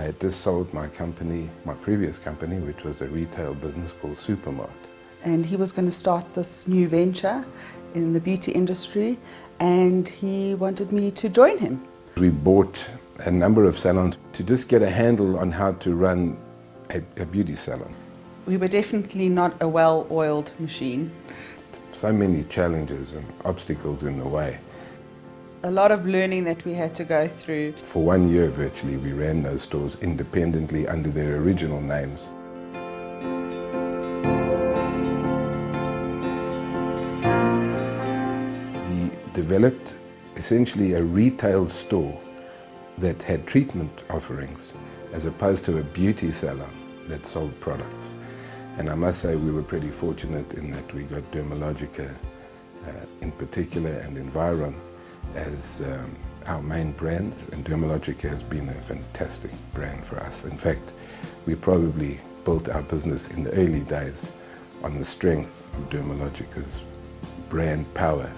I had just sold my company, my previous company, which was a retail business called Supermart. And he was going to start this new venture in the beauty industry, and he wanted me to join him. We bought a number of salons to just get a handle on how to run a beauty salon. We were definitely not a well-oiled machine. So many challenges and obstacles in the way. A lot of learning that we had to go through. For 1 year virtually, we ran those stores independently under their original names. We developed essentially a retail store that had treatment offerings as opposed to a beauty salon that sold products. And I must say we were pretty fortunate in that we got Dermalogica in particular and Environ as our main brands, and Dermalogica has been a fantastic brand for us. In fact, we probably built our business in the early days on the strength of Dermalogica's brand power.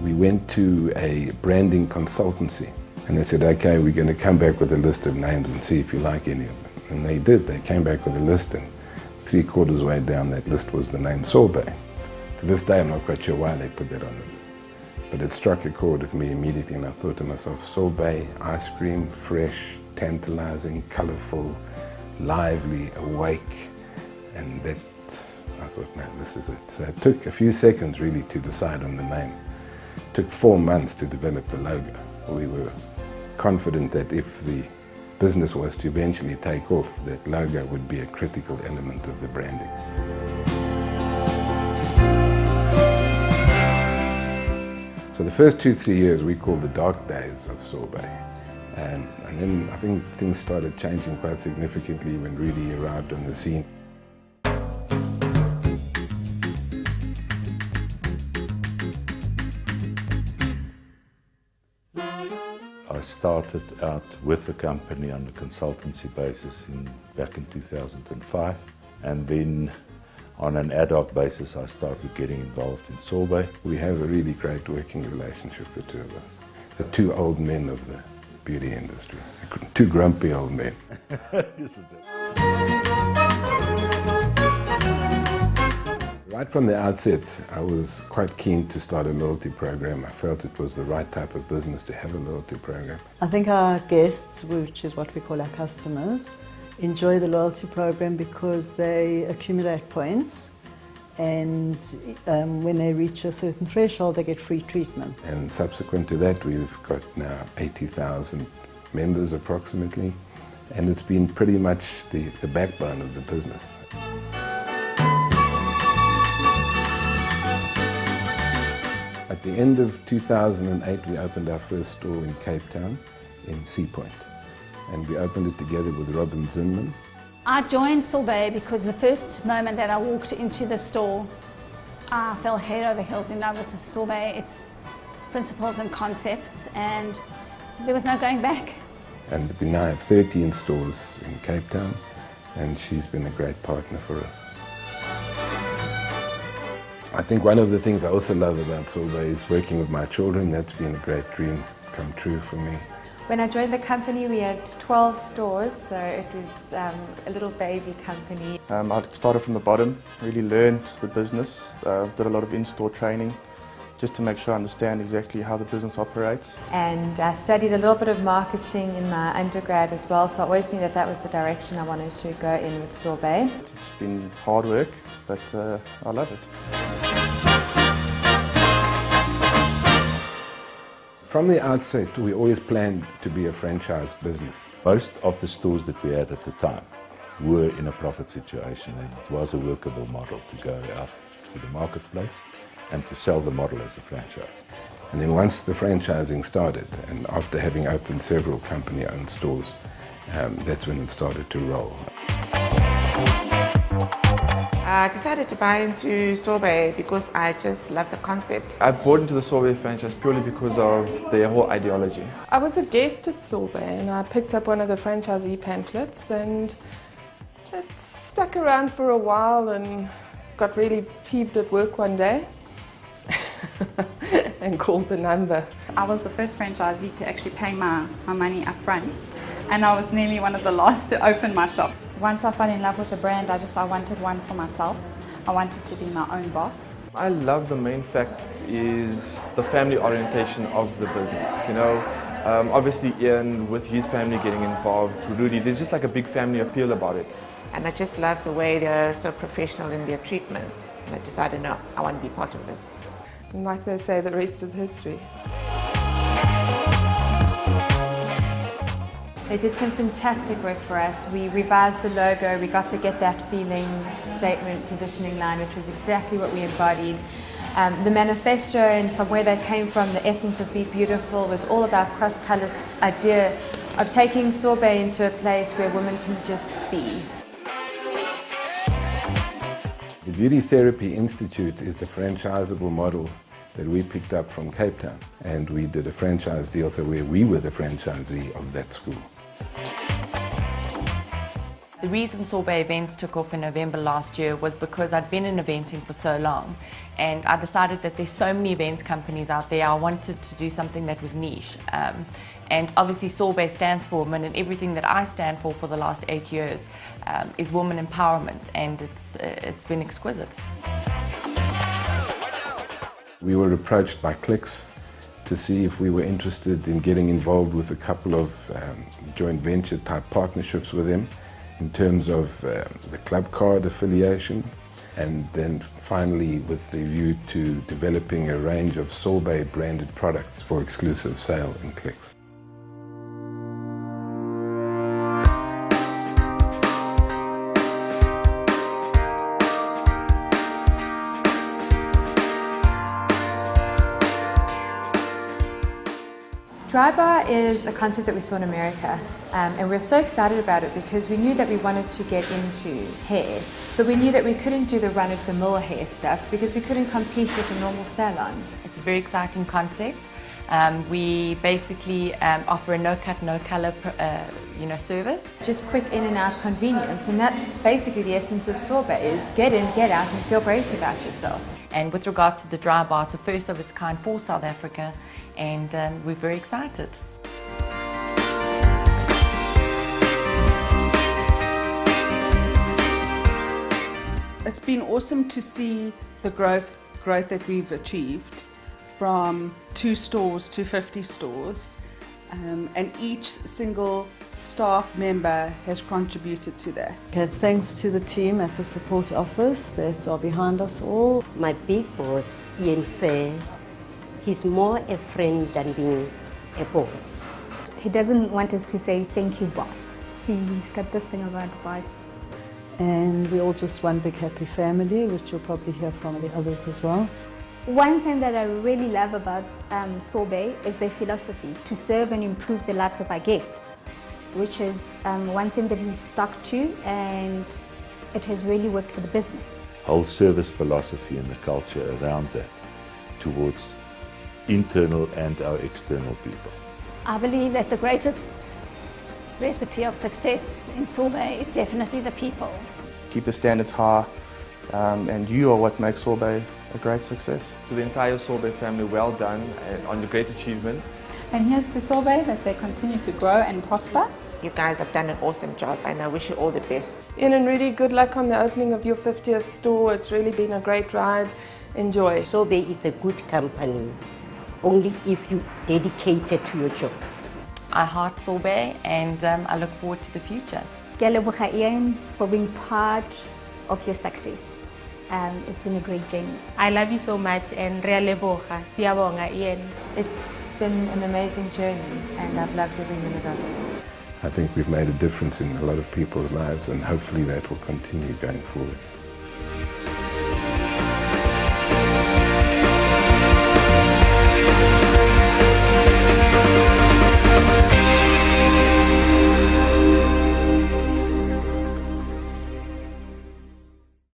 We went to a branding consultancy and they said, okay, we're going to come back with a list of names and see if you like any of them. And they did. They came back with a list, and 3/4 way down that list was the name Sorbet. To this day, I'm not quite sure why they put that on the list. But it struck a chord with me immediately, and I thought to myself, Sorbet, ice cream, fresh, tantalizing, colorful, lively, awake. And that, I thought, no, this is it. So it took a few seconds really to decide on the name. It took 4 months to develop the logo. We were confident that if the business was to eventually take off, that logo would be a critical element of the branding. So the first 2-3 years we called the dark days of Sorbet. And then I think things started changing quite significantly when Rudy arrived on the scene. I started out with the company on a consultancy basis back in 2005, and then on an ad hoc basis I started getting involved in Sorbet. We have a really great working relationship, the two of us. The two old men of the beauty industry. Two grumpy old men. This is it. Right from the outset, I was quite keen to start a loyalty program. I felt it was the right type of business to have a loyalty program. I think our guests, which is what we call our customers, enjoy the loyalty program because they accumulate points, and when they reach a certain threshold they get free treatment. And subsequent to that we've got now 80,000 members approximately, and it's been pretty much the backbone of the business. At the end of 2008 we opened our first store in Cape Town in Sea Point, and we opened it together with Robin Zinman. I joined Sorbet because the first moment that I walked into the store, I fell head over heels in love with Sorbet, its principles and concepts, and there was no going back. And we now have 13 stores in Cape Town, and she's been a great partner for us. I think one of the things I also love about Sorbet is working with my children. That's been a great dream come true for me. When I joined the company we had 12 stores, so it was a little baby company. I started from the bottom, really learned the business, did a lot of in-store training just to make sure I understand exactly how the business operates. And I studied a little bit of marketing in my undergrad as well, so I always knew that that was the direction I wanted to go in with Sorbet. It's been hard work, but I love it. From the outset, we always planned to be a franchise business. Most of the stores that we had at the time were in a profit situation, and it was a workable model to go out to the marketplace and to sell the model as a franchise. And then once the franchising started, and after having opened several company-owned stores, that's when it started to roll. I decided to buy into Sorbet because I just love the concept. I bought into the Sorbet franchise purely because of their whole ideology. I was a guest at Sorbet and I picked up one of the franchisee pamphlets, and it stuck around for a while and got really peeved at work one day and called the number. I was the first franchisee to actually pay my money up front, and I was nearly one of the last to open my shop. Once I fell in love with the brand, I wanted one for myself. I wanted to be my own boss. I love the main fact is the family orientation of the business. You know, obviously Ian with his family getting involved, Rudy, there's just like a big family appeal about it. And I just love the way they're so professional in their treatments. And I decided, no, I want to be part of this. And like they say, the rest is history. They did some fantastic work for us. We revised the logo, we got the Get That Feeling statement positioning line, which was exactly what we embodied. The manifesto and from where they came from, the essence of Be Beautiful, was all about cross-colour idea of taking Sorbet into a place where women can just be. The Beauty Therapy Institute is a franchisable model that we picked up from Cape Town, and we did a franchise deal so where we were the franchisee of that school. The reason Sorbet Events took off in November last year was because I'd been in eventing for so long, and I decided that there's so many events companies out there. I wanted to do something that was niche. And obviously Sorbet stands for women, and everything that I stand for the last 8 years is woman empowerment, and it's been exquisite. We were approached by Clicks to see if we were interested in getting involved with a couple of joint venture type partnerships with them in terms of the club card affiliation, and then finally with the view to developing a range of Sorbet branded products for exclusive sale in Clicks. Dry bar is a concept that we saw in America, and we're so excited about it because we knew that we wanted to get into hair, but we knew that we couldn't do the run-of-the-mill hair stuff because we couldn't compete with the normal salons. It's a very exciting concept. We basically offer a no-cut, no-colour service. Just quick in and out convenience, and that's basically the essence of Sorbet, is get in, get out and feel great about yourself. And with regards to the dry bar, it's a first of its kind for South Africa, and we're very excited. It's been awesome to see the growth that we've achieved from 2 stores to 50 stores, and each single staff member has contributed to that. It's thanks to the team at the support office that are behind us all. My big boss, Ian Fair, he's more a friend than being a boss. He doesn't want us to say thank you, boss. He's got this thing about boss. And we're all just one big happy family, which you'll probably hear from the others as well. One thing that I really love about Sorbet is their philosophy to serve and improve the lives of our guests, which is one thing that we've stuck to, and it has really worked for the business. Whole service philosophy and the culture around that towards internal and our external people. I believe that the greatest recipe of success in Sorbet is definitely the people. Keep the standards high, and you are what makes Sorbet a great success. To the entire Sorbet family, well done on your great achievement. And here's to Sorbet, that they continue to grow and prosper. You guys have done an awesome job, and I wish you all the best. Ian and Rudy, good luck on the opening of your 50th store. It's really been a great ride. Enjoy. Sorbet is a good company, only if you dedicated to your job. I heart Sorbet, and I look forward to the future. Ke a leboga Ian for being part of your success. It's been a great journey. I love you so much, and re a leboga, siyabonga Ian. It's been an amazing journey, and I've loved every minute of it. I think we've made a difference in a lot of people's lives, and hopefully that will continue going forward.